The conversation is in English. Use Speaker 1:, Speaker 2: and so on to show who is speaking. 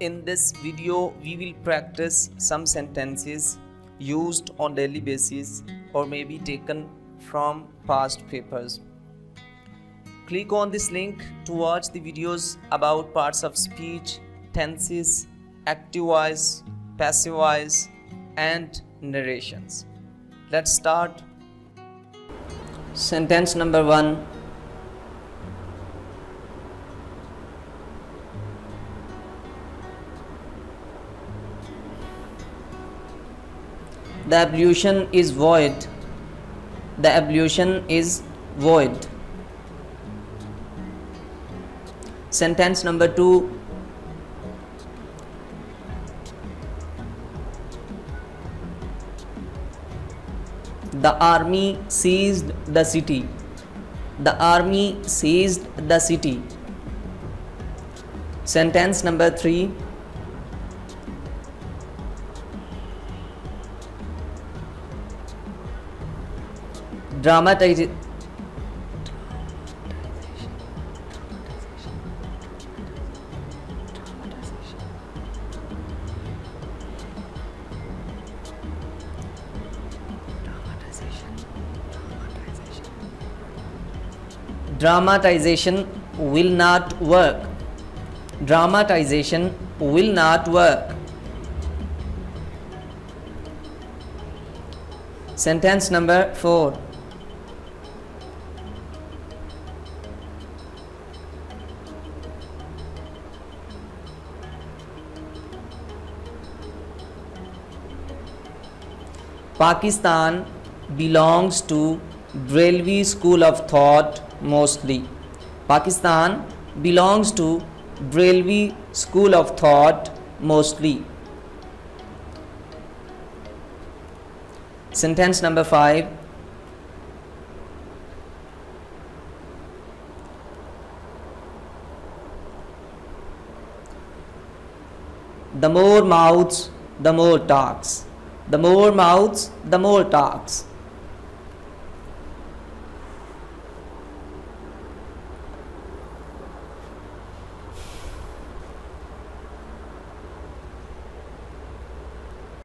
Speaker 1: In this video, we will practice some sentences used on daily basis or may be taken from past papers. Click on this link to watch the videos about parts of speech, tenses, active voice, passive voice, and narrations. Let's start. Sentence number 1. The ablution is void. The ablution is void. Sentence number 2. The army seized the city. The army seized the city. Sentence number 3. Dramatization. Dramatization will not work. Dramatization will not work. Sentence number 4. Pakistan belongs to Brailwi school of thought mostly. Pakistan belongs to Brailwi school of thought mostly. Sentence number 5. The more mouths, the more talks. The more mouths, the more talks.